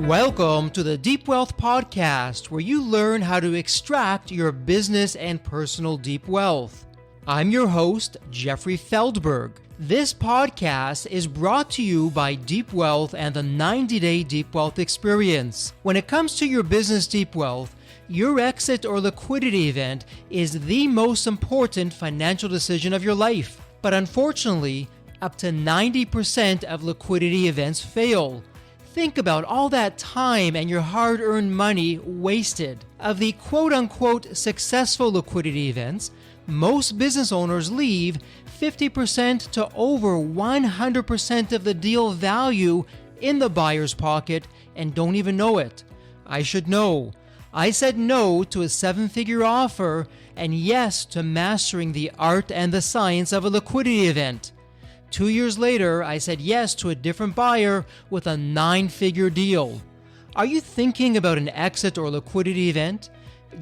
Welcome to the Deep Wealth Podcast, where you learn how to extract your business and personal deep wealth. I'm your host, Jeffrey Feldberg. This podcast is brought to you by Deep Wealth and the 90-Day Deep Wealth Experience. When it comes to your business deep wealth, your exit or liquidity event is the most important financial decision of your life. But unfortunately, up to 90% of liquidity events fail. Think about all that time and your hard-earned money wasted. Of the quote-unquote successful liquidity events, most business owners leave 50% to over 100% of the deal value in the buyer's pocket and don't even know it. I should know. I said no to a seven-figure offer and yes to mastering the art and the science of a liquidity event. 2 years later, I said yes to a different buyer with a 9-figure deal. Are you thinking about an exit or liquidity event?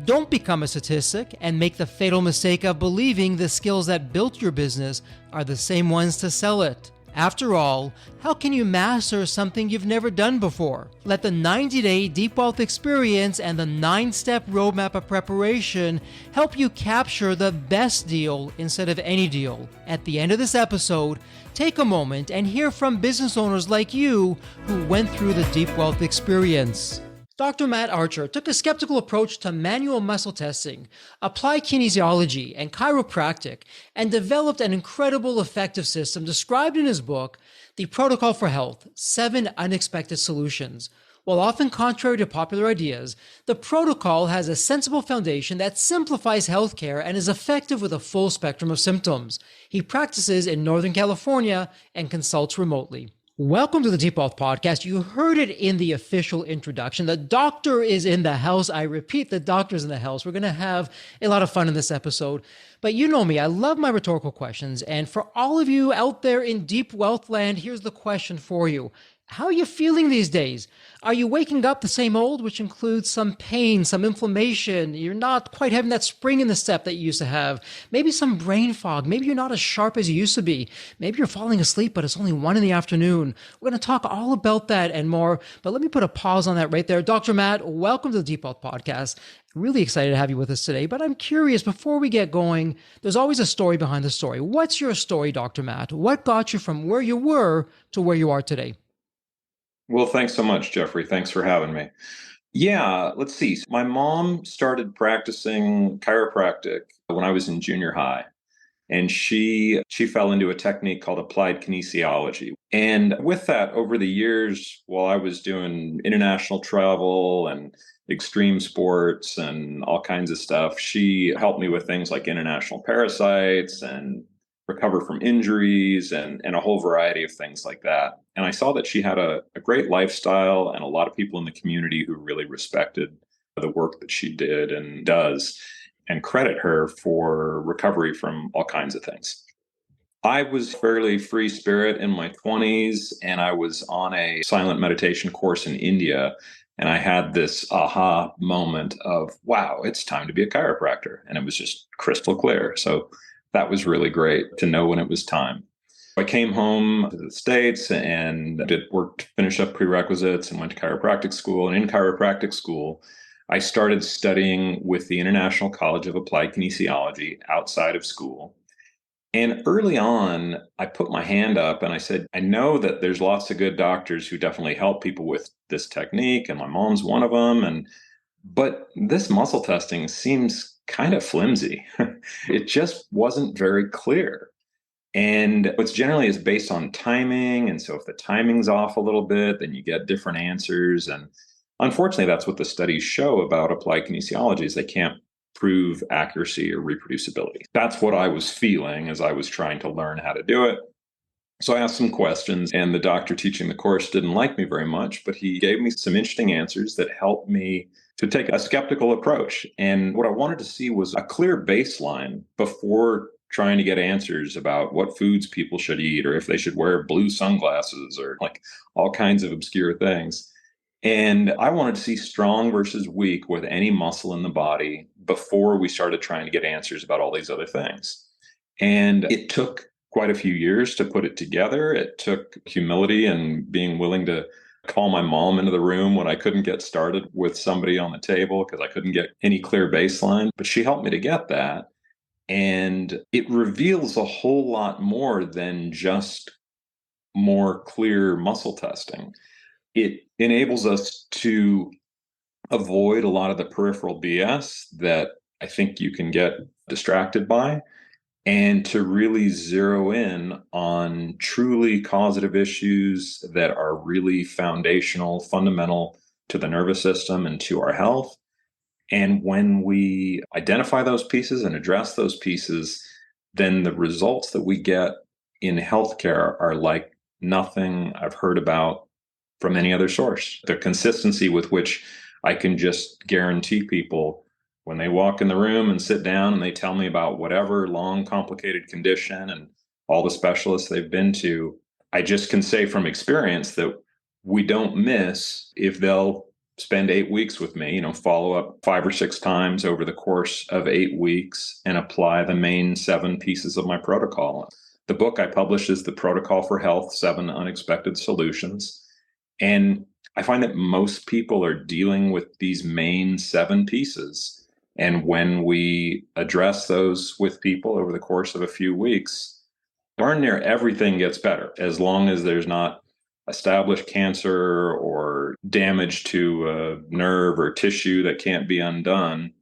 Don't become a statistic and make the fatal mistake of believing the skills that built your business are the same ones to sell it. After all, how can you master something you've never done before? Let the 90-Day Deep Wealth Experience and the 9-step roadmap of preparation help you capture the best deal instead of any deal. At the end of this episode, take a moment and hear from business owners like you who went through the Deep Wealth Experience. Dr. Matt Archer took a skeptical approach to manual muscle testing, applied kinesiology and chiropractic, and developed an incredible effective system described in his book, The Protocol for Health: 7 Unexpected Solutions. While often contrary to popular ideas, the protocol has a sensible foundation that simplifies healthcare and is effective with a full spectrum of symptoms. He practices in Northern California and consults remotely. Welcome to the Deep Wealth Podcast. You heard it in the official introduction. The doctor is in the house. I repeat, the doctor's in the house. We're going to have a lot of fun in this episode. But you know me, I love my rhetorical questions. And for all of you out there in deep wealth land, here's the question for you. How are you feeling these days? Are you waking up the same old, which includes some pain, some inflammation? You're not quite having that spring in the step that you used to have. Maybe some brain fog. Maybe you're not as sharp as you used to be. Maybe you're falling asleep, but it's only 1 p.m. We're going to talk all about that and more. But let me put a pause on that right there. Dr. Matt, welcome to the Deep Wealth Podcast. Really excited to have you with us today. But I'm curious, before we get going, there's always a story behind the story. What's your story, Dr. Matt? What got you from where you were to where you are today? Well, thanks so much, Jeffrey. Thanks for having me. Yeah, let's see. My mom started practicing chiropractic when I was in junior high, and she fell into a technique called applied kinesiology. And with that, over the years, while I was doing international travel and extreme sports and all kinds of stuff, she helped me with things like international parasites and recover from injuries and a whole variety of things like that. And I saw that she had a great lifestyle and a lot of people in the community who really respected the work that she did and does and credit her for recovery from all kinds of things. I was fairly free spirit in my 20s, and I was on a silent meditation course in India. And I had this aha moment of, wow, it's time to be a chiropractor. And it was just crystal clear. So that was really great to know when it was time. I came home to the States and did work to finish up prerequisites and went to chiropractic school. And in chiropractic school, I started studying with the International College of Applied Kinesiology outside of school. And early on, I put my hand up and I said, I know that there's lots of good doctors who definitely help people with this technique, and my mom's one of them. But this muscle testing seems kind of flimsy. It just wasn't very clear. And what's generally is based on timing. And so if the timing's off a little bit, then you get different answers. And unfortunately, that's what the studies show about applied kinesiology is they can't prove accuracy or reproducibility. That's what I was feeling as I was trying to learn how to do it. So I asked some questions, and the doctor teaching the course didn't like me very much, but he gave me some interesting answers that helped me to take a skeptical approach. And what I wanted to see was a clear baseline before trying to get answers about what foods people should eat, or if they should wear blue sunglasses, or like all kinds of obscure things. And I wanted to see strong versus weak with any muscle in the body before we started trying to get answers about all these other things. And it took quite a few years to put it together. It took humility and being willing to call my mom into the room when I couldn't get started with somebody on the table because I couldn't get any clear baseline. But she helped me to get that. And it reveals a whole lot more than just more clear muscle testing. It enables us to avoid a lot of the peripheral BS that I think you can get distracted by, and to really zero in on truly causative issues that are really foundational, fundamental to the nervous system and to our health. And when we identify those pieces and address those pieces, then the results that we get in healthcare are like nothing I've heard about from any other source. The consistency with which I can just guarantee people when they walk in the room and sit down and they tell me about whatever long, complicated condition and all the specialists they've been to, I just can say from experience that we don't miss if they'll spend 8 weeks with me, follow up 5 or 6 times over the course of 8 weeks and apply the main 7 pieces of my protocol. The book I published is The Protocol for Health, 7 Unexpected Solutions. And I find that most people are dealing with these main 7 pieces. And when we address those with people over the course of a few weeks, darn near everything gets better, as long as there's not established cancer or damage to a nerve or tissue that can't be undone.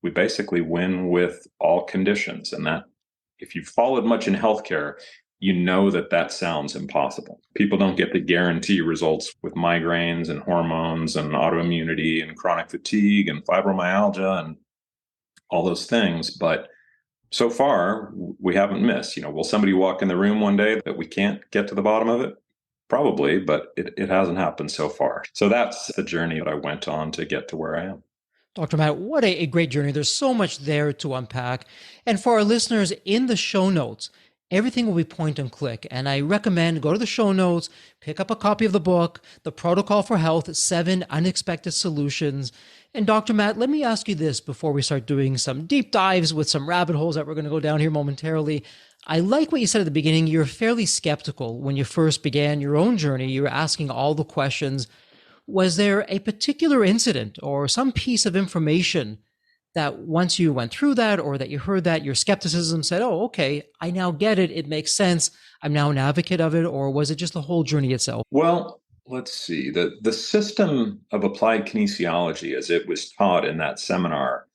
We basically win with all conditions. And that, if you've followed much in healthcare, you know that sounds impossible. People don't get the guarantee results with migraines and hormones and autoimmunity and chronic fatigue and fibromyalgia and all those things. But so far, we haven't missed. Will somebody walk in the room one day that we can't get to the bottom of it? Probably, but it hasn't happened so far. So that's the journey that I went on to get to where I am. Dr. Matt, what a great journey. There's so much there to unpack. And for our listeners, in the show notes, everything will be point and click. And I recommend go to the show notes, pick up a copy of the book, The Protocol for Health, 7 Unexpected Solutions. And Dr. Matt, let me ask you this before we start doing some deep dives with some rabbit holes that we're going to go down here momentarily. I like what you said at the beginning. You're fairly skeptical when you first began your own journey. You were asking all the questions. Was there a particular incident or some piece of information that once you went through that or that you heard that, your skepticism said, oh, okay, I now get it. It makes sense. I'm now an advocate of it. Or was it just the whole journey itself? Well, let's see. The system of applied kinesiology as it was taught in that seminar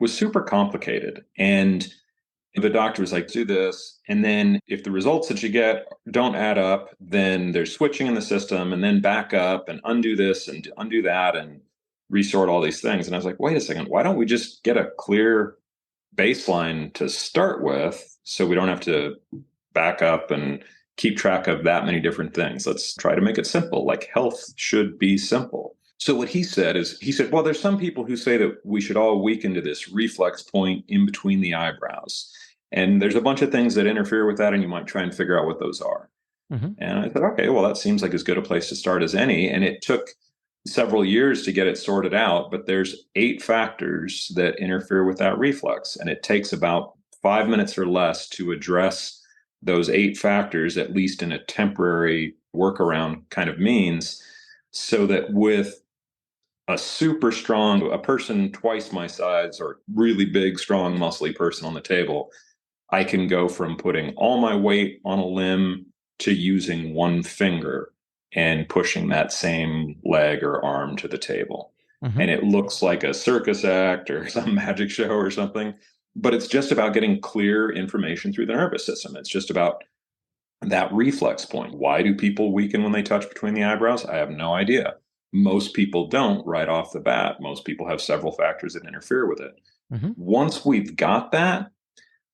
was super complicated. And the doctor was like, do this. And then if the results that you get don't add up, then there's switching in the system, and then back up and undo this and undo that and resort all these things. And I was like, wait a second, why don't we just get a clear baseline to start with so we don't have to back up and keep track of that many different things? Let's try to make it simple. Like, health should be simple. So what he said, well, there's some people who say that we should all weaken to this reflex point in between the eyebrows. And there's a bunch of things that interfere with that, and you might try and figure out what those are. Mm-hmm. And I thought, okay, well, that seems like as good a place to start as any. And it took several years to get it sorted out, but there's 8 factors that interfere with that reflex. And it takes about 5 minutes or less to address those 8 factors, at least in a temporary workaround kind of means, so that with a person twice my size or really big, strong, muscly person on the table, I can go from putting all my weight on a limb to using one finger and pushing that same leg or arm to the table. Mm-hmm. And it looks like a circus act or some magic show or something, but it's just about getting clear information through the nervous system. It's just about that reflex point. Why do people weaken when they touch between the eyebrows? I have no idea. Most people don't right off the bat. Most people have several factors that interfere with it. Mm-hmm. Once we've got that,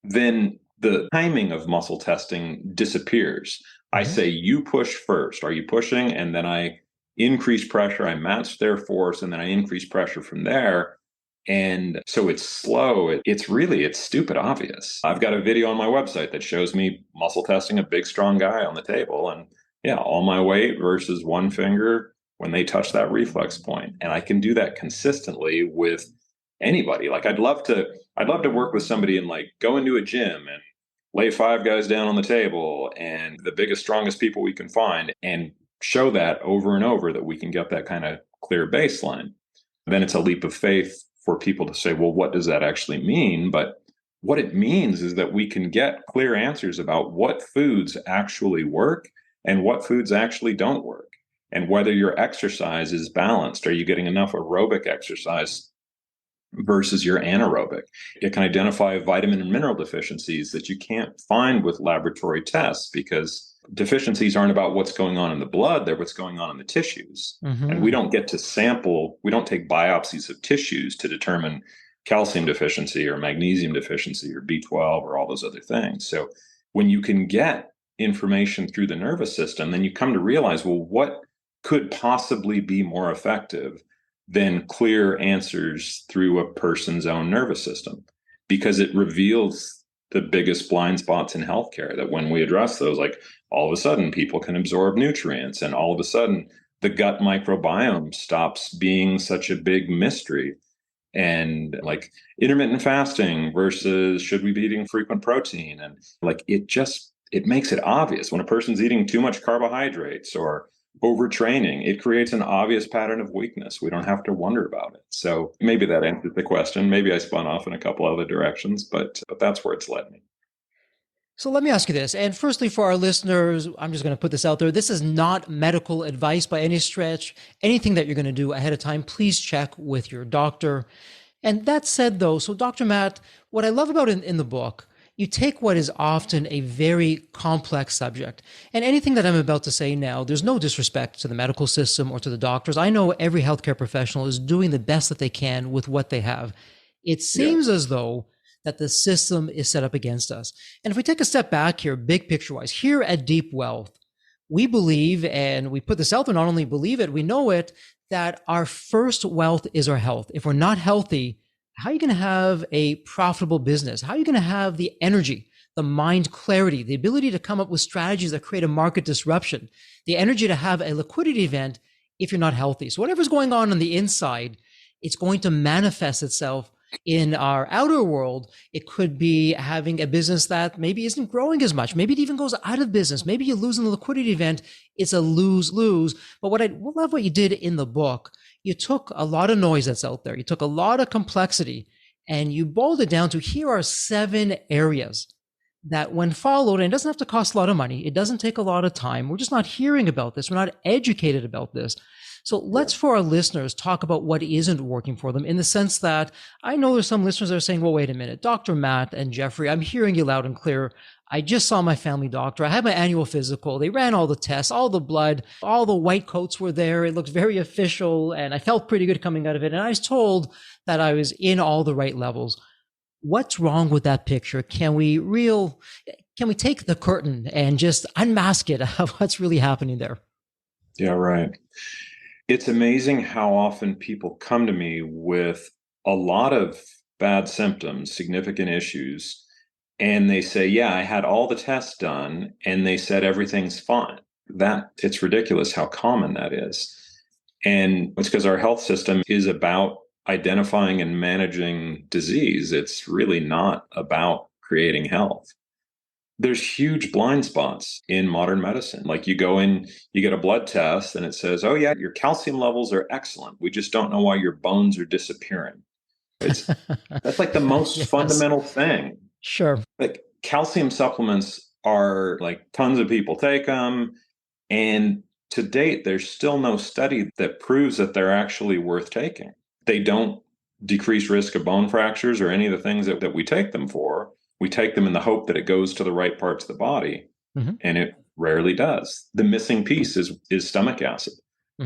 then the timing of muscle testing disappears. Mm-hmm. I say, you push first. Are you pushing? And then I increase pressure. I match their force, and then I increase pressure from there. And so it's slow. It's stupid obvious. I've got a video on my website that shows me muscle testing a big, strong guy on the table. And yeah, all my weight versus one finger when they touch that reflex point. And I can do that consistently with anybody. Like, I'd love to work with somebody and like go into a gym and lay 5 guys down on the table and the biggest, strongest people we can find and show that over and over that we can get that kind of clear baseline. Then it's a leap of faith for people to say, well, what does that actually mean? But what it means is that we can get clear answers about what foods actually work and what foods actually don't work, and whether your exercise is balanced. Are you getting enough aerobic exercise versus your anaerobic? It can identify vitamin and mineral deficiencies that you can't find with laboratory tests, because deficiencies aren't about what's going on in the blood, they're what's going on in the tissues. And we don't get to sample, we don't take biopsies of tissues to determine calcium deficiency or magnesium deficiency or B12 or all those other things. So when you can get information through the nervous system, then you come to realize, well, what could possibly be more effective than clear answers through a person's own nervous system? Because it reveals the biggest blind spots in healthcare, that when we address those, like all of a sudden people can absorb nutrients, and all of a sudden the gut microbiome stops being such a big mystery. And like intermittent fasting versus should we be eating frequent protein? And like it makes it obvious when a person's eating too much carbohydrates or overtraining, it creates an obvious pattern of weakness. We don't have to wonder about it. So maybe that answers the question. Maybe I spun off in a couple other directions, but that's where it's led me. So let me ask you this. And firstly, for our listeners, I'm just going to put this out there. This is not medical advice by any stretch. Anything that you're going to do ahead of time, please check with your doctor. And that said, though, so Dr. Matt, what I love about in the book, you take what is often a very complex subject. And anything that I'm about to say now, there's no disrespect to the medical system or to the doctors. I know every healthcare professional is doing the best that they can with what they have. It seems as though that the system is set up against us. And if we take a step back here, big picture wise, here at Deep Wealth, we believe, and we put this out there, not only believe it, we know it, that our first wealth is our health. If we're not healthy, how are you going to have a profitable business? How are you going to have the energy, the mind clarity, the ability to come up with strategies that create a market disruption, the energy to have a liquidity event if you're not healthy? So whatever's going on the inside, it's going to manifest itself in our outer world. It could be having a business that maybe isn't growing as much. Maybe it even goes out of business. Maybe you lose in the liquidity event. It's a lose-lose. But what I love what you did in the book, you took a lot of noise that's out there. You took a lot of complexity and you boiled it down to, here are 7 areas that when followed, and it doesn't have to cost a lot of money. It doesn't take a lot of time. We're just not hearing about this. We're not educated about this. So let's, for our listeners, talk about what isn't working for them, in the sense that I know there's some listeners that are saying, well, wait a minute, Dr. Matt and Jeffrey, I'm hearing you loud and clear. I just saw my family doctor. I had my annual physical. They ran all the tests, all the blood, all the white coats were there. It looked very official and I felt pretty good coming out of it. And I was told that I was in all the right levels. What's wrong with that picture? Can we take the curtain and just unmask it of what's really happening there? Yeah, right. It's amazing how often people come to me with a lot of bad symptoms, significant issues, and they say, yeah, I had all the tests done, and they said everything's fine. It's ridiculous how common that is. And it's because our health system is about identifying and managing disease. It's really not about creating health. There's huge blind spots in modern medicine. Like you go in, you get a blood test and it says, oh yeah, your calcium levels are excellent. We just don't know why your bones are disappearing. That's like the most fundamental thing. Sure. Like calcium supplements are like, tons of people take them. And to date, there's still no study that proves that they're actually worth taking. They don't decrease risk of bone fractures or any of the things that we take them for. We take them in the hope that it goes to the right parts of the body, and it rarely does. The missing piece is stomach acid.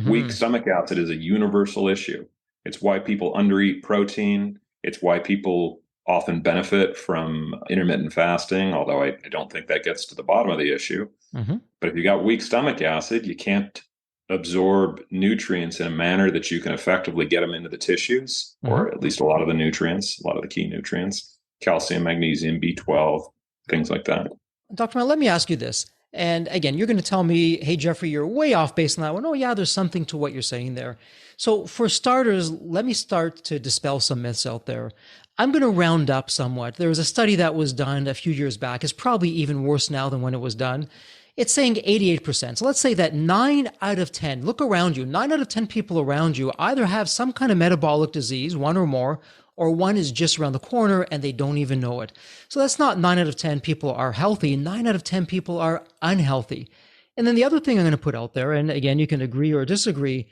Weak stomach acid is a universal issue. It's why people undereat protein. It's why people often benefit from intermittent fasting, although I don't think that gets to the bottom of the issue. But if you got weak stomach acid, you can't absorb nutrients in a manner that you can effectively get them into the tissues, or at least a lot of the nutrients, a lot of the key nutrients. Calcium, magnesium, B12, things like that. Dr. Matt, let me ask you this. And again, you're going to tell me, hey, Jeffrey, you're way off based on that one. Oh, yeah, there's something to what you're saying there. So for starters, let me start to dispel some myths out there. I'm going to round up somewhat. There was a study that was done a few years back. It's probably even worse now than when it was done. it's saying 88%. So let's say that 9 out of 10, look around you, 9 out of 10 people around you either have some kind of metabolic disease, one or more, or one is just around the corner and they don't even know it. So that's not 9 out of 10 people are healthy. 9 out of 10 people are unhealthy. And then the other thing I'm going to put out there, and again, you can agree or disagree,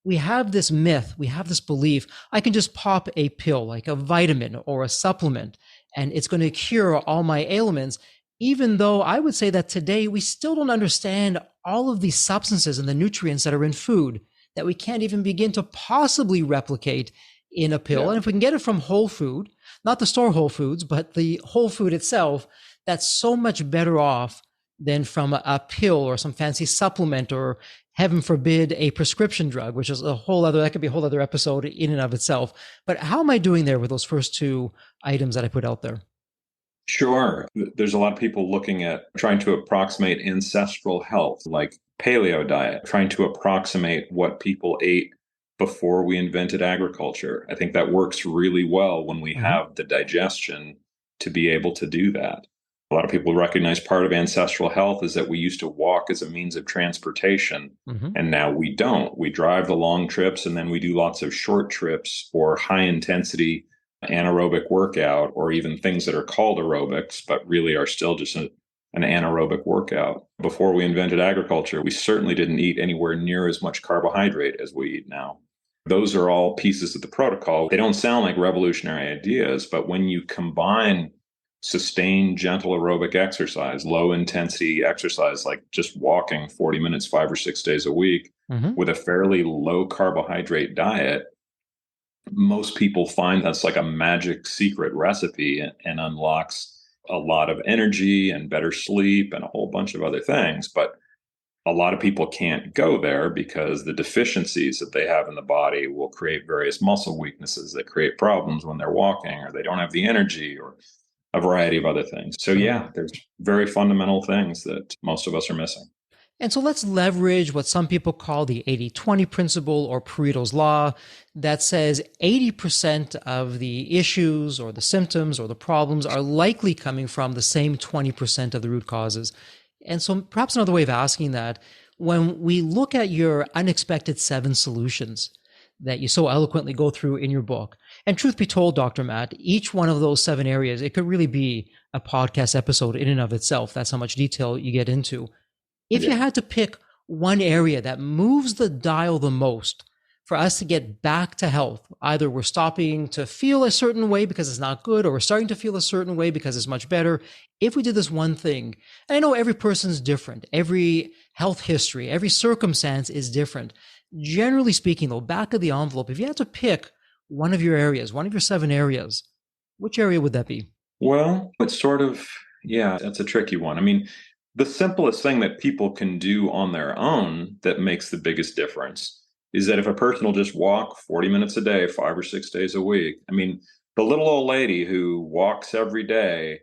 we have this myth, we have this belief, I can just pop a pill like a vitamin or a supplement, and it's going to cure all my ailments, even though I would say that today we still don't understand all of these substances and the nutrients that are in food that we can't even begin to possibly replicate in a pill. Yeah. And if we can get it from whole food, not the store Whole Foods, but the whole food itself, that's so much better off than from a pill or some fancy supplement or, heaven forbid, a prescription drug, which is that could be a whole other episode in and of itself. But how am I doing there with those first two items that I put out there? Sure. There's a lot of people looking at trying to approximate ancestral health, like paleo diet, trying to approximate what people ate before we invented agriculture. I think that works really well when we have the digestion to be able to do that. A lot of people recognize part of ancestral health is that we used to walk as a means of transportation, and now we don't. We drive the long trips, and then we do lots of short trips or high intensity anaerobic workout, or even things that are called aerobics, but really are still just an anaerobic workout. Before we invented agriculture, we certainly didn't eat anywhere near as much carbohydrate as we eat now. Those are all pieces of the protocol. They don't sound like revolutionary ideas, but when you combine sustained, gentle aerobic exercise, low intensity exercise, like just walking 40 minutes, 5 or 6 days a week, with a fairly low carbohydrate diet, most people find that's like a magic secret recipe and unlocks a lot of energy and better sleep and a whole bunch of other things. But a lot of people can't go there because the deficiencies that they have in the body will create various muscle weaknesses that create problems when they're walking, or they don't have the energy, or a variety of other things. So yeah, there's very fundamental things that most of us are missing. And so let's leverage what some people call the 80-20 principle or Pareto's law that says 80% of the issues or the symptoms or the problems are likely coming from the same 20% of the root causes. And so perhaps another way of asking that, when we look at your unexpected 7 solutions that you so eloquently go through in your book, and truth be told, Dr. Matt, each one of those 7 areas, it could really be a podcast episode in and of itself. That's how much detail you get into. If you had to pick one area that moves the dial the most for us to get back to health, either we're stopping to feel a certain way because it's not good, or we're starting to feel a certain way because it's much better. If we did this one thing, and I know every person's different, every health history, every circumstance is different. Generally speaking, though, back of the envelope, if you had to pick one of your areas, one of your 7 areas, which area would that be? Well, it's sort of, that's a tricky one. I mean, the simplest thing that people can do on their own that makes the biggest difference is that if a person will just walk 40 minutes a day, 5 or 6 days a week, I mean, the little old lady who walks every day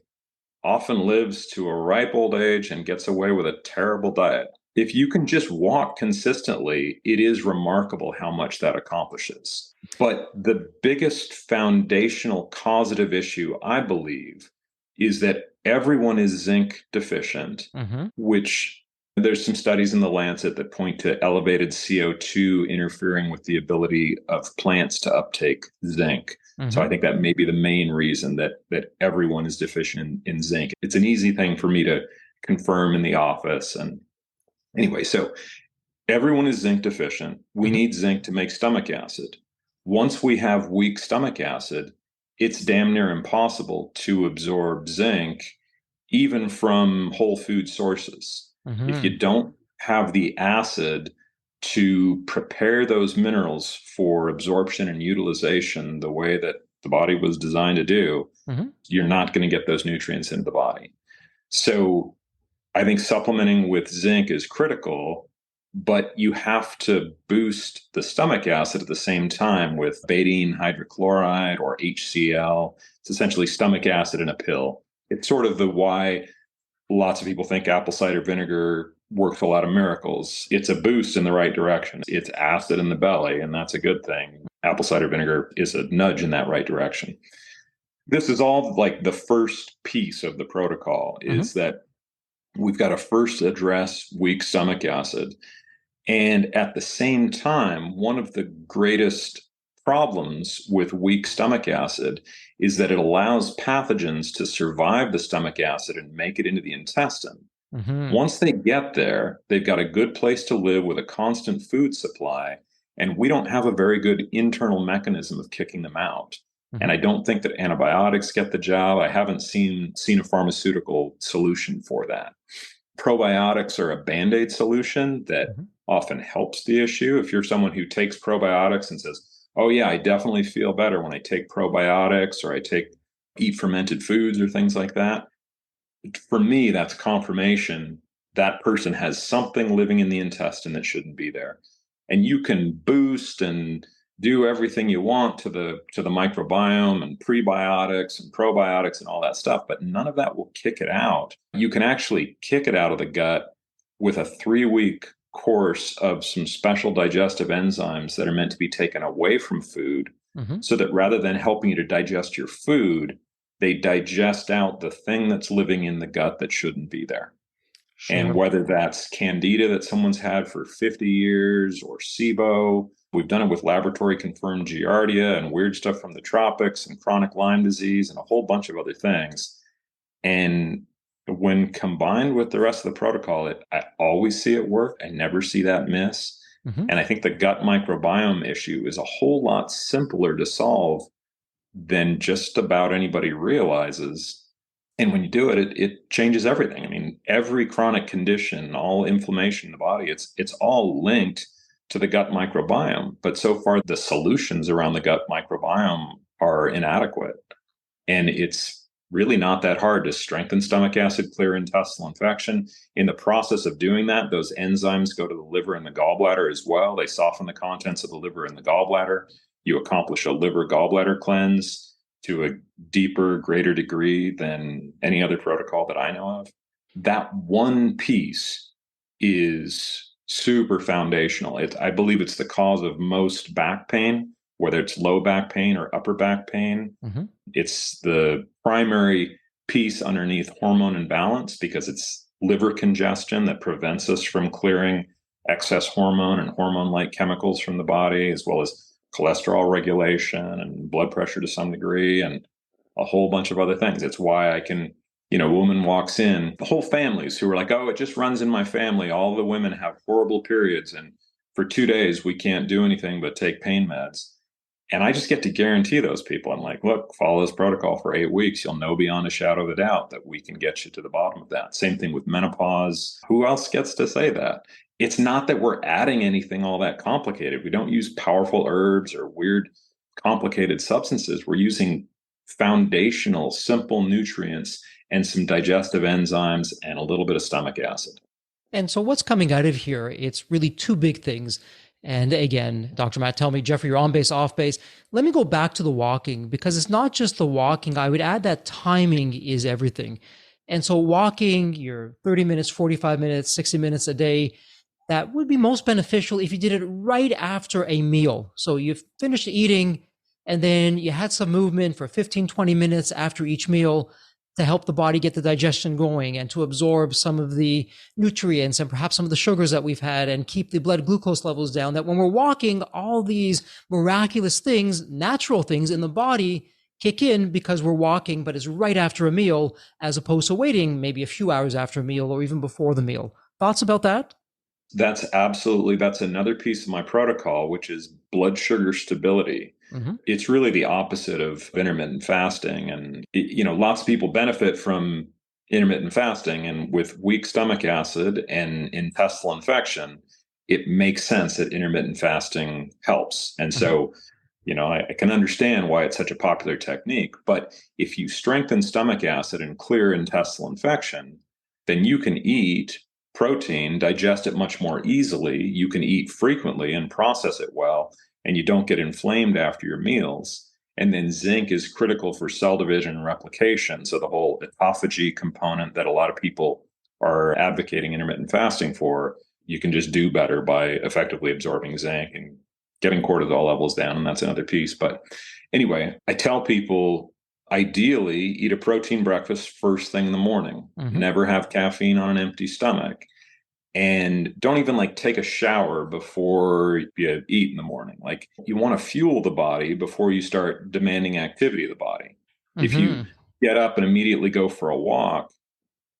often lives to a ripe old age and gets away with a terrible diet. If you can just walk consistently, it is remarkable how much that accomplishes. But the biggest foundational causative issue, I believe, is that everyone is zinc deficient, which there's some studies in the Lancet that point to elevated CO2 interfering with the ability of plants to uptake zinc. So I think that may be the main reason that everyone is deficient in zinc. It's an easy thing for me to confirm in the office. And anyway, so everyone is zinc deficient. We need zinc to make stomach acid. Once we have weak stomach acid, it's damn near impossible to absorb zinc, even from whole food sources. If you don't have the acid to prepare those minerals for absorption and utilization the way that the body was designed to do, you're not going to get those nutrients into the body. So I think supplementing with zinc is critical, but you have to boost the stomach acid at the same time with betaine hydrochloride or HCl. It's essentially stomach acid in a pill. It's sort of the why lots of people think apple cider vinegar works a lot of miracles. It's a boost in the right direction. It's acid in the belly, and that's a good thing. Apple cider vinegar is a nudge in that right direction. This is all like the first piece of the protocol is that we've got to first address weak stomach acid. And at the same time, one of the greatest problems with weak stomach acid is that it allows pathogens to survive the stomach acid and make it into the intestine. Mm-hmm. Once they get there, they've got a good place to live with a constant food supply, and we don't have a very good internal mechanism of kicking them out. Mm-hmm. And I don't think that antibiotics get the job. I haven't seen a pharmaceutical solution for that. Probiotics are a Band-Aid solution that Mm-hmm. often helps the issue. If you're someone who takes probiotics and says, oh yeah, I definitely feel better when I take probiotics or eat fermented foods or things like that, for me, that's confirmation that person has something living in the intestine that shouldn't be there. And you can boost and do everything you want to the microbiome and prebiotics and probiotics and all that stuff, but none of that will kick it out. You can actually kick it out of the gut with a 3-week course of some special digestive enzymes that are meant to be taken away from food, Mm-hmm. so that rather than helping you to digest your food, they digest out the thing that's living in the gut that shouldn't be there. And Sure. whether that's candida that someone's had for 50 years or SIBO, we've done it with laboratory confirmed giardia and weird stuff from the tropics and chronic Lyme disease and a whole bunch of other things. And when combined with the rest of the protocol, I always see it work. I never see that miss. Mm-hmm. And I think the gut microbiome issue is a whole lot simpler to solve than just about anybody realizes. And when you do it, it changes everything. I mean, every chronic condition, all inflammation in the body, it's all linked to the gut microbiome. But so far, the solutions around the gut microbiome are inadequate. And it's really not that hard to strengthen stomach acid, clear intestinal infection. In the process of doing that, those enzymes go to the liver and the gallbladder as well. They soften the contents of the liver and the gallbladder. You accomplish a liver gallbladder cleanse to a deeper, greater degree than any other protocol that I know of. That one piece is super foundational. I believe it's the cause of most back pain, whether it's low back pain or upper back pain. Mm-hmm. It's the primary piece underneath hormone imbalance because it's liver congestion that prevents us from clearing excess hormone and hormone-like chemicals from the body, as well as cholesterol regulation and blood pressure to some degree, and a whole bunch of other things. It's why I can, a woman walks in, the whole families who are like, oh, it just runs in my family. All the women have horrible periods, and for 2 days, we can't do anything but take pain meds. And I just get to guarantee those people, I'm like, look, follow this protocol for 8 weeks. You'll know beyond a shadow of a doubt that we can get you to the bottom of that. Same thing with menopause. Who else gets to say that? It's not that we're adding anything all that complicated. We don't use powerful herbs or weird, complicated substances. We're using foundational, simple nutrients and some digestive enzymes and a little bit of stomach acid. And so what's coming out of here, it's really two big things. And again, Dr. Matt, tell me, Jeffrey, you're on base, off base. Let me go back to the walking, because it's not just the walking. I would add that timing is everything. And so walking, your 30 minutes, 45 minutes, 60 minutes a day, that would be most beneficial if you did it right after a meal. So you've finished eating and then you had some movement for 15, 20 minutes after each meal to help the body get the digestion going and to absorb some of the nutrients and perhaps some of the sugars that we've had and keep the blood glucose levels down. That when we're walking, all these miraculous things, natural things in the body kick in because we're walking, but it's right after a meal as opposed to waiting maybe a few hours after a meal or even before the meal. Thoughts about that? That's another piece of my protocol, which is blood sugar stability. Mm-hmm. It's really the opposite of intermittent fasting. And, lots of people benefit from intermittent fasting. And with weak stomach acid and intestinal infection, it makes sense that intermittent fasting helps. And so, I can understand why it's such a popular technique. But if you strengthen stomach acid and clear intestinal infection, then you can eat protein, digest it much more easily. You can eat frequently and process it well, and you don't get inflamed after your meals. And then zinc is critical for cell division and replication. So the whole autophagy component that a lot of people are advocating intermittent fasting for, you can just do better by effectively absorbing zinc and getting cortisol levels down. And that's another piece. But anyway, I tell people ideally eat a protein breakfast first thing in the morning. Mm-hmm. Never have caffeine on an empty stomach. And don't even like take a shower before you eat in the morning. Like you want to fuel the body before you start demanding activity of the body. If you Mm-hmm. get up and immediately go for a walk,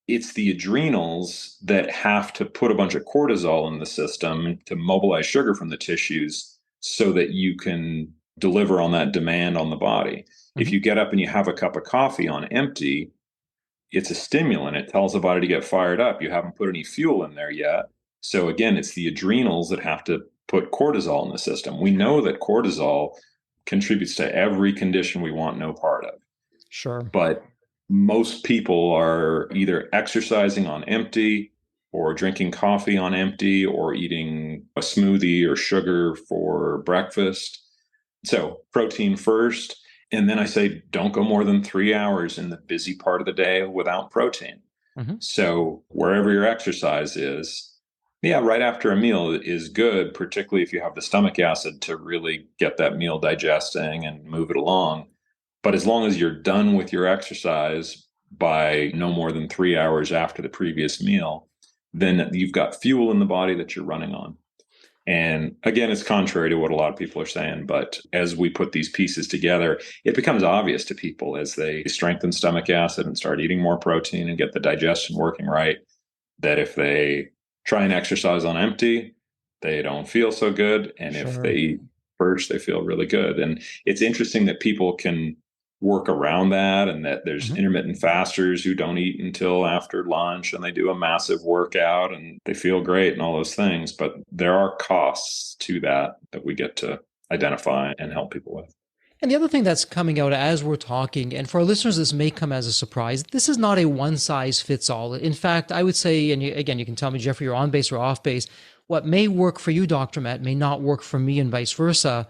it's the adrenals that have to put a bunch of cortisol in the system to mobilize sugar from the tissues so that you can deliver on that demand on the body. If Mm-hmm. you get up and you have a cup of coffee on empty, it's a stimulant. It tells the body to get fired up. You haven't put any fuel in there yet. So again, it's the adrenals that have to put cortisol in the system. We know that cortisol contributes to every condition we want no part of. Sure. But most people are either exercising on empty or drinking coffee on empty or eating a smoothie or sugar for breakfast. So protein first. And then I say, don't go more than 3 hours in the busy part of the day without protein. Mm-hmm. So wherever your exercise is, yeah, right after a meal is good, particularly if you have the stomach acid to really get that meal digesting and move it along. But as long as you're done with your exercise by no more than 3 hours after the previous meal, then you've got fuel in the body that you're running on. And again, it's contrary to what a lot of people are saying. But as we put these pieces together, it becomes obvious to people as they strengthen stomach acid and start eating more protein and get the digestion working right, that if they try and exercise on empty, they don't feel so good. And if they Sure. eat first, they feel really good. And it's interesting that people can work around that, and that there's Mm-hmm. intermittent fasters who don't eat until after lunch and they do a massive workout and they feel great and all those things. But there are costs to that we get to identify and help people with. And the other thing that's coming out as we're talking, and for our listeners, this may come as a surprise, this is not a one size fits all. In fact, I would say, and again, you can tell me, Jeffrey, you're on base or off base, what may work for you, Dr. Matt, may not work for me and vice versa.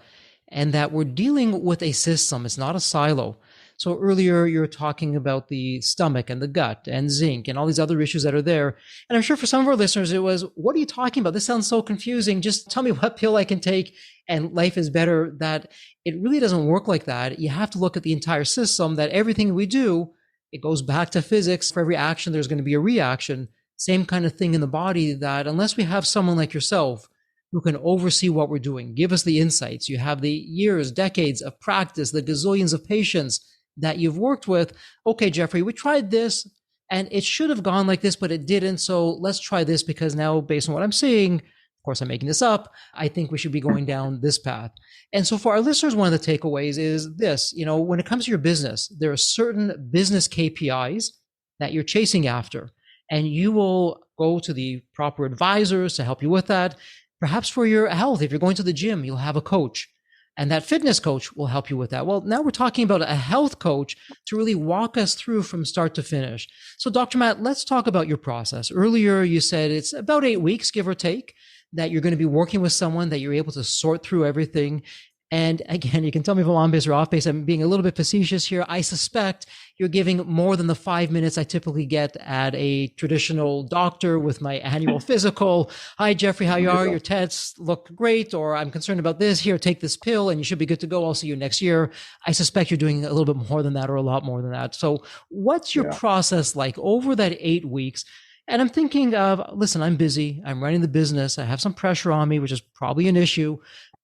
And that we're dealing with a system. It's not a silo. So earlier you're talking about the stomach and the gut and zinc and all these other issues that are there. And I'm sure for some of our listeners, it was, what are you talking about? This sounds so confusing. Just tell me what pill I can take and life is better. That it really doesn't work like that. You have to look at the entire system, that everything we do, it goes back to physics. For every action, there's going to be a reaction. Same kind of thing in the body, that unless we have someone like yourself who can oversee what we're doing, give us the insights, you have the years, decades of practice, the gazillions of patients that you've worked with. Okay, Jeffrey, we tried this and it should have gone like this, but it didn't. So let's try this, because now, based on what I'm seeing, of course, I'm making this up, I think we should be going down this path. And so for our listeners, one of the takeaways is this, when it comes to your business, there are certain business KPIs that you're chasing after, and you will go to the proper advisors to help you with that. Perhaps for your health, if you're going to the gym, you'll have a coach, and that fitness coach will help you with that. Well, now we're talking about a health coach to really walk us through from start to finish. So Dr. Matt, let's talk about your process. Earlier, you said it's about 8 weeks, give or take, that you're going to be working with someone, that you're able to sort through everything. And again, you can tell me if I'm on base or off base. I'm being a little bit facetious here. I suspect you're giving more than the 5 minutes I typically get at a traditional doctor with my annual physical. Hi, Jeffrey, how you are? Your tests look great. Or I'm concerned about this. Here, take this pill and you should be good to go. I'll see you next year. I suspect you're doing a little bit more than that, or a lot more than that. So what's your process like over that 8 weeks? And I'm thinking of, listen, I'm busy. I'm running the business. I have some pressure on me, which is probably an issue,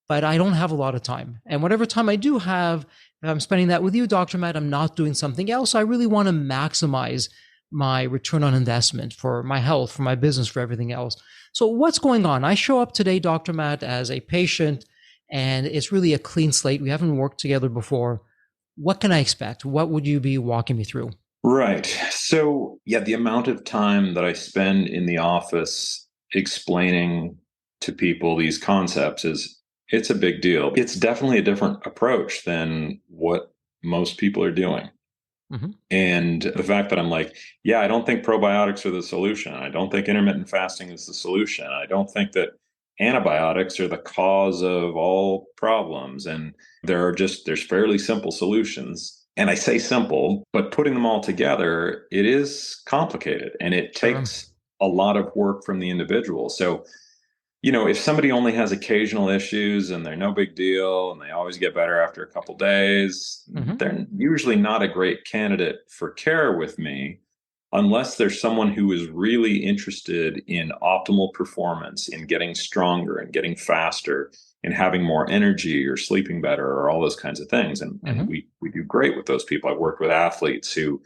but I don't have a lot of time. And whatever time I do have, if I'm spending that with you, Dr. Matt, I'm not doing something else. I really want to maximize my return on investment for my health, for my business, for everything else. So what's going on? I show up today, Dr. Matt, as a patient, and it's really a clean slate. We haven't worked together before. What can I expect? What would you be walking me through? Right. So, yeah, the amount of time that I spend in the office explaining to people these concepts it's a big deal. It's definitely a different approach than what most people are doing. Mm-hmm. And the fact that I'm like, yeah, I don't think probiotics are the solution. I don't think intermittent fasting is the solution. I don't think that antibiotics are the cause of all problems. And there's fairly simple solutions. And I say simple, but putting them all together, it is complicated and it Sure. takes a lot of work from the individual. So if somebody only has occasional issues and they're no big deal and they always get better after a couple days, Mm-hmm. they're usually not a great candidate for care with me unless there's someone who is really interested in optimal performance, in getting stronger and getting faster, and having more energy or sleeping better or all those kinds of things. And Mm-hmm. we do great with those people. I've worked with athletes who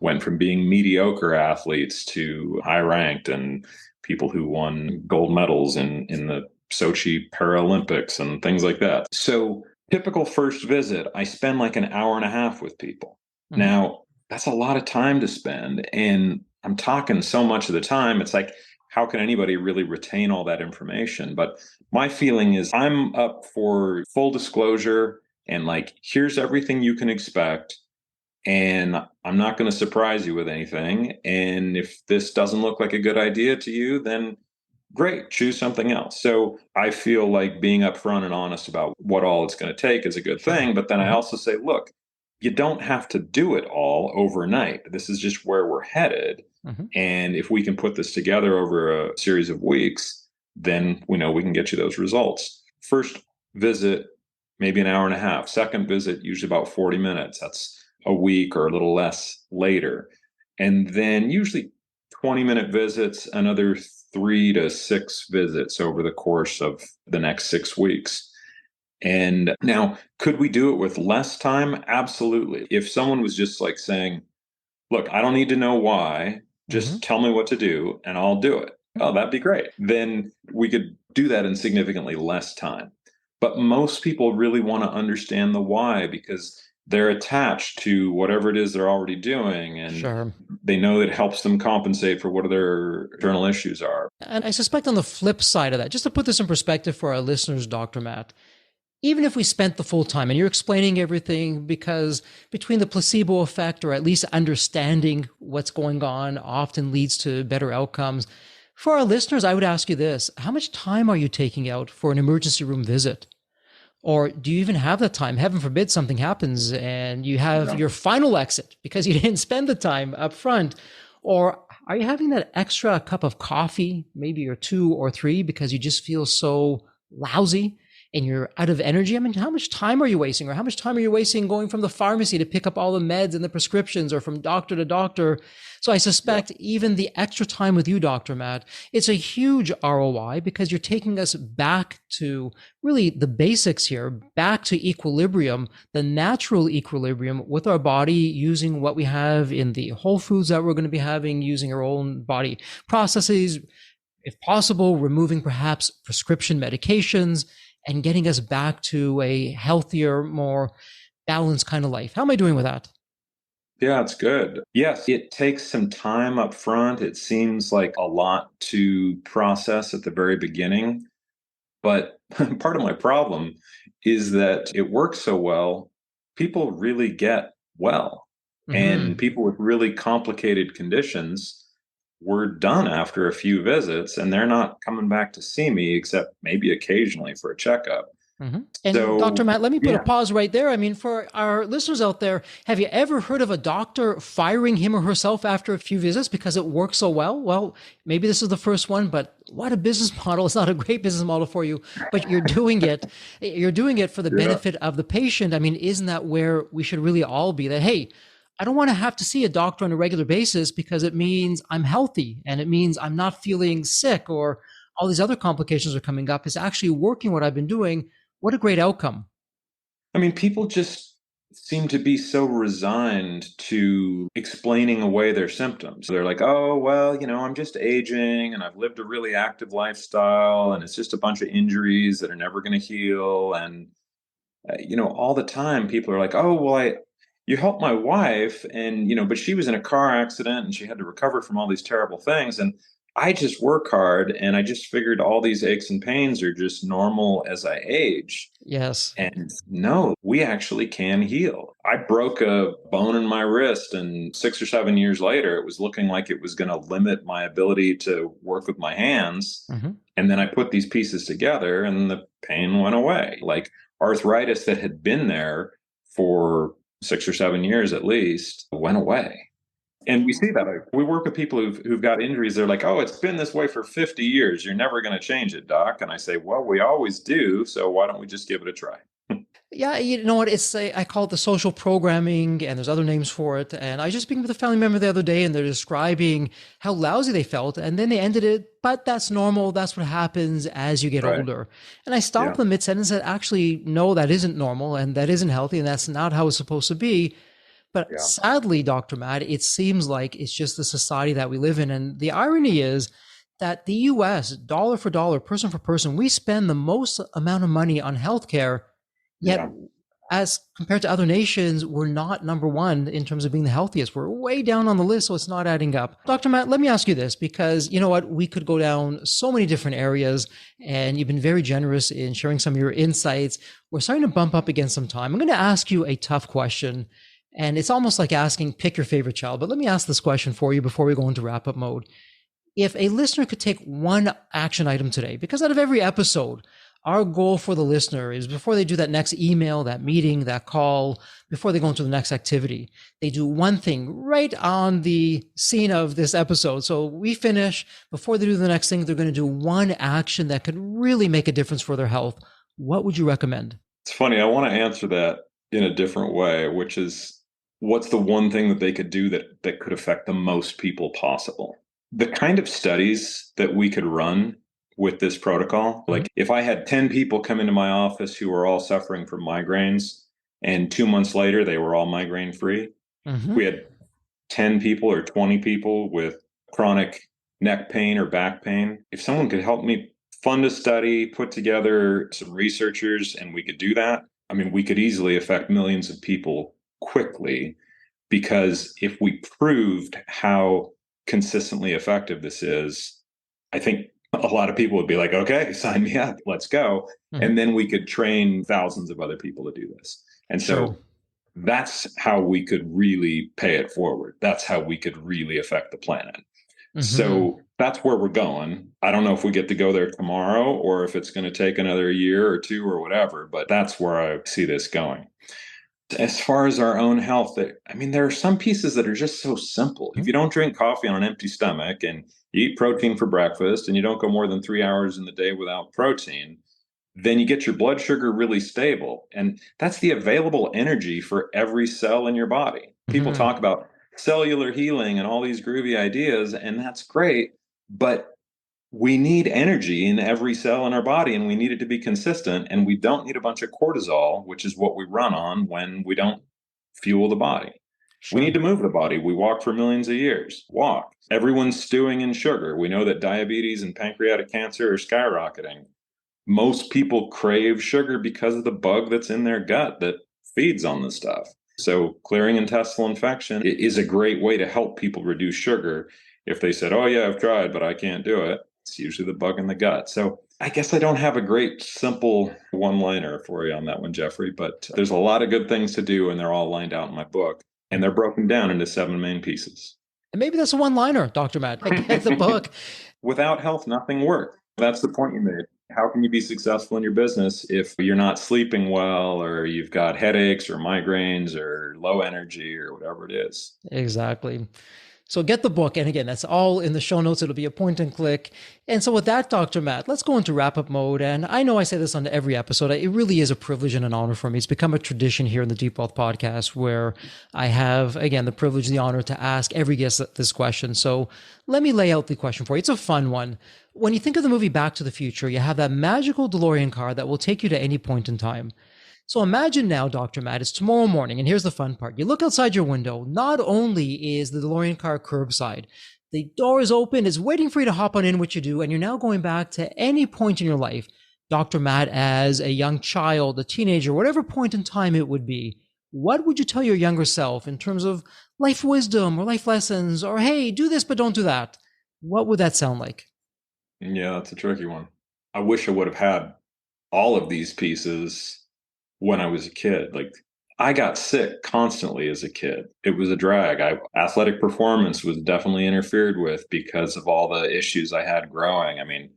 went from being mediocre athletes to high ranked, and people who won gold medals in the Sochi Paralympics and things like that. So, typical first visit, I spend like an hour and a half with people. Mm-hmm. Now, that's a lot of time to spend. And I'm talking so much of the time, it's like, how can anybody really retain all that information? But my feeling is I'm up for full disclosure and like, here's everything you can expect. And I'm not going to surprise you with anything. And if this doesn't look like a good idea to you, then great, choose something else. So I feel like being upfront and honest about what all it's going to take is a good Sure. thing. But then I Mm-hmm. also say, look, you don't have to do it all overnight. This is just where we're headed. Mm-hmm. And if we can put this together over a series of weeks, then we know we can get you those results. First visit, maybe an hour and a half. Second visit, usually about 40 minutes. That's a week or a little less later. And then usually 20-minute visits, another 3 to 6 visits over the course of the next 6 weeks. And now, could we do it with less time? Absolutely. If someone was just like saying, look, I don't need to know why, Mm-hmm. just tell me what to do and I'll do it. Oh, that'd be great. Then we could do that in significantly less time. But most people really want to understand the why because they're attached to whatever it is they're already doing. And Sure. they know that it helps them compensate for what their internal issues are. And I suspect on the flip side of that, just to put this in perspective for our listeners, Dr. Matt, even if we spent the full time and you're explaining everything, because between the placebo effect or at least understanding what's going on often leads to better outcomes. For our listeners, I would ask you this: how much time are you taking out for an emergency room visit? Or do you even have the time? Heaven forbid something happens and you have Yeah. your final exit because you didn't spend the time up front. Or are you having that extra cup of coffee, maybe or two or three, because you just feel so lousy and you're out of energy? I mean, how much time are you wasting? Or how much time are you wasting going from the pharmacy to pick up all the meds and the prescriptions, or from doctor to doctor? So I Yeah. suspect even the extra time with you, Dr. Matt, it's a huge ROI because you're taking us back to really the basics here, back to equilibrium, the natural equilibrium with our body, using what we have in the whole foods that we're going to be having, using our own body processes, if possible, removing perhaps prescription medications and getting us back to a healthier, more balanced kind of life. How am I doing with that? Yeah, it's good. Yes, it takes some time up front. It seems like a lot to process at the very beginning. But part of my problem is that it works so well, people really get well. And Mm-hmm. people with really complicated conditions were done after a few visits, and they're not coming back to see me except maybe occasionally for a checkup. Mm-hmm. And Dr. So, Matt, let me put a yeah. pause right there. I mean, for our listeners out there, have you ever heard of a doctor firing him or herself after a few visits because it works so well? Well, maybe this is the first one, but what a business model. It's not a great business model for you, but you're doing it. You're doing it for the Yeah. benefit of the patient. I mean, isn't that where we should really all be? That, hey, I don't want to have to see a doctor on a regular basis because it means I'm healthy and it means I'm not feeling sick or all these other complications are coming up. It's actually working what I've been doing. What a great outcome. I mean, people just seem to be so resigned to explaining away their symptoms. They're like, oh, well, I'm just aging and I've lived a really active lifestyle and it's just a bunch of injuries that are never going to heal. And, all the time people are like, oh, well, you helped my wife and, but she was in a car accident and she had to recover from all these terrible things. And I just work hard and I just figured all these aches and pains are just normal as I age. Yes. And no, we actually can heal. I broke a bone in my wrist, and 6 or 7 years later, it was looking like it was going to limit my ability to work with my hands. Mm-hmm. And then I put these pieces together, and the pain went away. Like arthritis that had been there for 6 or 7 years at least went away. And we see that. We work with people who've got injuries. They're like, oh, it's been this way for 50 years. You're never going to change it, doc. And I say, well, we always do. So why don't we just give it a try? Yeah, you know what? I call it the social programming, and there's other names for it. And I just speaking with a family member the other day, and they're describing how lousy they felt, and then they ended it. But that's normal. That's what happens as you get Right. older. And I stopped Yeah. them mid sentence and said, actually, no, that isn't normal, and that isn't healthy, and that's not how it's supposed to be. But Yeah. sadly, Dr. Matt, it seems like it's just the society that we live in. And the irony is that the US, dollar for dollar, person for person, we spend the most amount of money on healthcare. Yet, Yeah. as compared to other nations, we're not number one in terms of being the healthiest. We're way down on the list, so it's not adding up. Dr. Matt, let me ask you this, because you know what? We could go down so many different areas, and you've been very generous in sharing some of your insights. We're starting to bump up against some time. I'm going to ask you a tough question, and it's almost like asking, pick your favorite child. But let me ask this question for you before we go into wrap up mode. If a listener could take one action item today, because out of every episode, our goal for the listener is before they do that next email, that meeting, that call, before they go into the next activity, they do one thing right on the scene of this episode. So we finish, before they do the next thing, they're going to do one action that could really make a difference for their health. What would you recommend? It's funny. I want to answer that in a different way, which is what's the one thing that they could do that could affect the most people possible? The kind of studies that we could run with this protocol, like if I had 10 people come into my office who were all suffering from migraines and 2 months later they were all migraine free, Mm-hmm. we had 10 people or 20 people with chronic neck pain or back pain. If someone could help me fund a study, put together some researchers, and we could do that, I mean, we could easily affect millions of people quickly, because if we proved how consistently effective this is, I think a lot of people would be like, okay, sign me up, let's go. Mm-hmm. And then we could train thousands of other people to do this. And Sure. so that's how we could really pay it forward. That's how we could really affect the planet. Mm-hmm. So that's where we're going. I don't know if we get to go there tomorrow or if it's going to take another year or two or whatever, but that's where I see this going. As far as our own health, I mean, there are some pieces that are just so simple. If you don't drink coffee on an empty stomach and you eat protein for breakfast and you don't go more than 3 hours in the day without protein, then you get your blood sugar really stable. And that's the available energy for every cell in your body. People Mm-hmm. talk about cellular healing and all these groovy ideas, and that's great. But we need energy in every cell in our body, and we need it to be consistent. And we don't need a bunch of cortisol, which is what we run on when we don't fuel the body. We Sure. need to move the body. We walk for millions of years. Walk. Everyone's stewing in sugar. We know that diabetes and pancreatic cancer are skyrocketing. Most people crave sugar because of the bug that's in their gut that feeds on this stuff. So, clearing intestinal infection is a great way to help people reduce sugar. If they said, oh, yeah, I've tried, but I can't do it, it's usually the bug in the gut. So, I guess I don't have a great simple one liner for you on that one, Jeffrey, but there's a lot of good things to do, and they're all lined out in my book, and they're broken down into 7 main pieces. And maybe that's a one liner, Dr. Matt. I get the book. Without health, nothing works. That's the point you made. How can you be successful in your business if you're not sleeping well, or you've got headaches or migraines or low energy or whatever it is? Exactly. So get the book. And again, that's all in the show notes. It'll be a point and click. And so with that, Dr. Matt, let's go into wrap up mode. And I know I say this on every episode. It really is a privilege and an honor for me. It's become a tradition here in the Deep Wealth podcast where I have, again, the privilege, the honor to ask every guest this question. So let me lay out the question for you. It's a fun one. When you think of the movie Back to the Future, you have that magical DeLorean car that will take you to any point in time. So imagine now, Dr. Matt, it's tomorrow morning, and here's the fun part. You look outside your window. Not only is the DeLorean car curbside, the door is open, it's waiting for you to hop on in, what you do, and you're now going back to any point in your life. Dr. Matt, as a young child, a teenager, whatever point in time it would be, what would you tell your younger self in terms of life wisdom or life lessons, or hey, do this, but don't do that? What would that sound like? Yeah, that's a tricky one. I wish I would have had all of these pieces when I was a kid. Like, I got sick constantly as a kid. It was a drag. Athletic performance was definitely interfered with because of all the issues I had growing. I mean,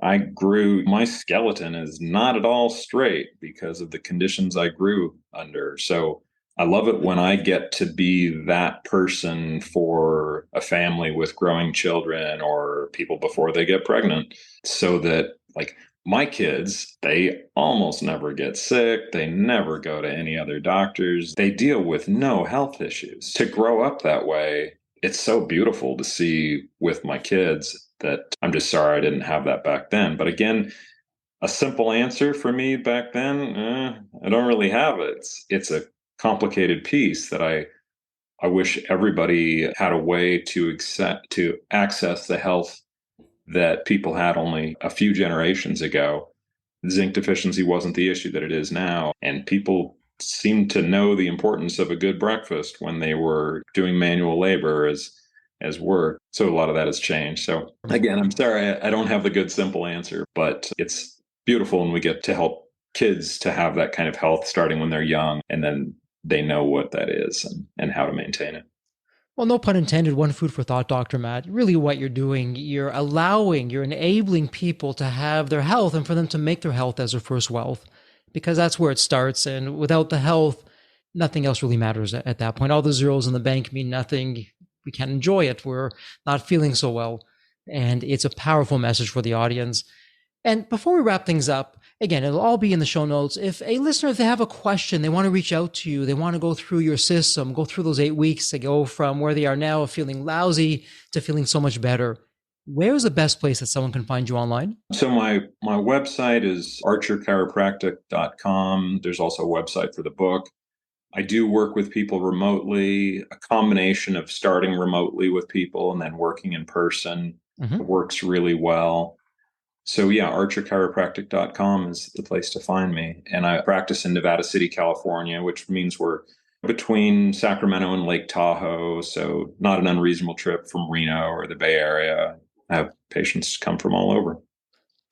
my skeleton is not at all straight because of the conditions I grew under. So I love it when I get to be that person for a family with growing children or people before they get pregnant, so that like my kids, they almost never get sick. They never go to any other doctors. They deal with no health issues. To grow up that way, it's so beautiful to see with my kids that I'm just sorry I didn't have that back then. But again, a simple answer for me back then, I don't really have it. It's a complicated piece that I wish everybody had a way to access the health that people had only a few generations ago. Zinc deficiency wasn't the issue that it is now, and people seemed to know the importance of a good breakfast when they were doing manual labor as work. So a lot of that has changed. So again, I'm sorry I don't have the good simple answer, but it's beautiful when we get to help kids to have that kind of health starting when they're young, and then they know what that is and how to maintain it. Well, no pun intended, one food for thought, Dr. Matt. Really what you're doing, you're enabling people to have their health and for them to make their health as their first wealth, because that's where it starts. And without the health, nothing else really matters at that point. All the zeros in the bank mean nothing. We can't enjoy it. We're not feeling so well. And it's a powerful message for the audience. And before we wrap things up, again, it'll all be in the show notes. If a listener, if they have a question, they want to reach out to you, they want to go through your system, go through those 8 weeks to go from where they are now feeling lousy to feeling so much better, where's the best place that someone can find you online? So my website is archerchiropractic.com. There's also a website for the book. I do work with people remotely, a combination of starting remotely with people and then working in person. It works really well. So yeah, archerchiropractic.com is the place to find me. And I practice in Nevada City, California, which means we're between Sacramento and Lake Tahoe. So not an unreasonable trip from Reno or the Bay Area. I have patients come from all over.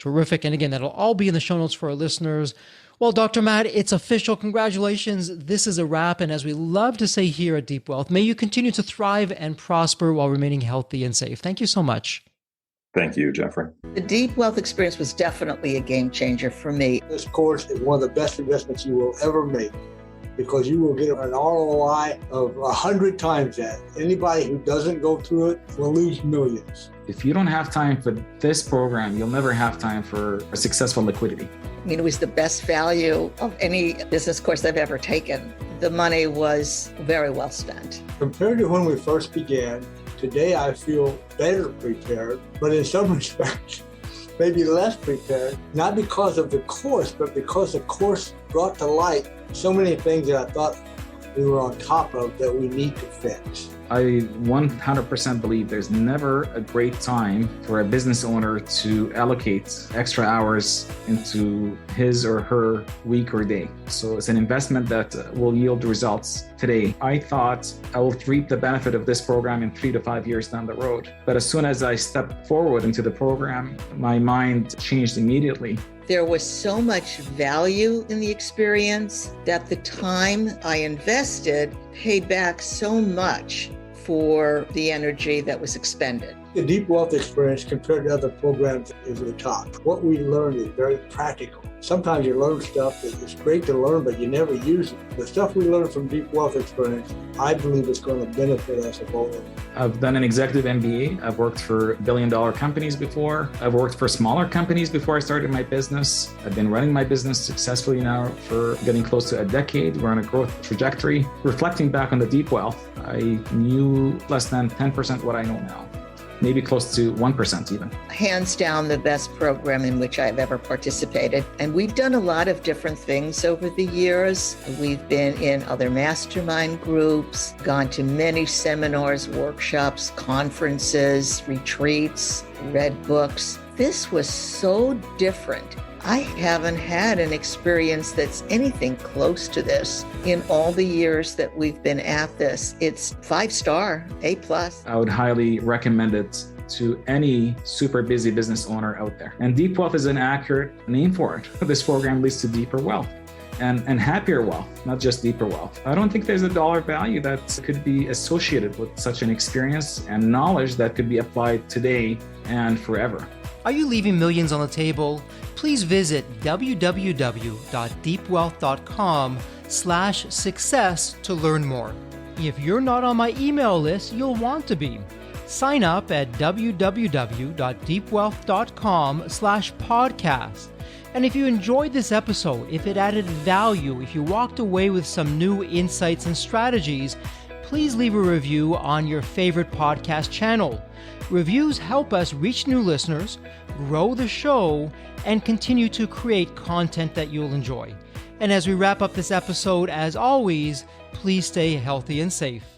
Terrific. And again, that'll all be in the show notes for our listeners. Well, Dr. Matt, it's official. Congratulations. This is a wrap. And as we love to say here at Deep Wealth, may you continue to thrive and prosper while remaining healthy and safe. Thank you so much. Thank you, Jeffrey. The Deep Wealth experience was definitely a game changer for me. This course is one of the best investments you will ever make, because you will get an ROI of 100 times that. Anybody who doesn't go through it will lose millions. If you don't have time for this program, you'll never have time for a successful liquidity. I mean, it was the best value of any business course I've ever taken. The money was very well spent. Compared to when we first began, today I feel better prepared, but in some respects, maybe less prepared, not because of the course, but because the course brought to light so many things that I thought we were on top of that we need to fix. I 100% believe there's never a great time for a business owner to allocate extra hours into his or her week or day. So it's an investment that will yield results today. I thought I will reap the benefit of this program in 3 to 5 years down the road. But as soon as I stepped forward into the program, my mind changed immediately. There was so much value in the experience that the time I invested paid back so much for the energy that was expended. The Deep Wealth experience compared to other programs is the top. What we learned is very practical. Sometimes you learn stuff that is great to learn, but you never use it. The stuff we learned from Deep Wealth experience, I believe is going to benefit us both. I've done an executive MBA. I've worked for billion-dollar companies before. I've worked for smaller companies before I started my business. I've been running my business successfully now for getting close to a decade. We're on a growth trajectory. Reflecting back on the Deep Wealth, I knew less than 10% what I know now. Maybe close to 1% even. Hands down, the best program in which I've ever participated. And we've done a lot of different things over the years. We've been in other mastermind groups, gone to many seminars, workshops, conferences, retreats, read books. This was so different. I haven't had an experience that's anything close to this in all the years that we've been at this. It's 5-star, A+. I would highly recommend it to any super busy business owner out there. And Deep Wealth is an accurate name for it. This program leads to deeper wealth and happier wealth, not just deeper wealth. I don't think there's a dollar value that could be associated with such an experience and knowledge that could be applied today and forever. Are you leaving millions on the table? Please visit www.deepwealth.com deepwealth.com/success to learn more. If you're not on my email list, you'll want to be. Sign up at www.deepwealth.com/podcast. And if you enjoyed this episode, if it added value, if you walked away with some new insights and strategies, please leave a review on your favorite podcast channel. Reviews help us reach new listeners, grow the show, and continue to create content that you'll enjoy. And as we wrap up this episode, as always, please stay healthy and safe.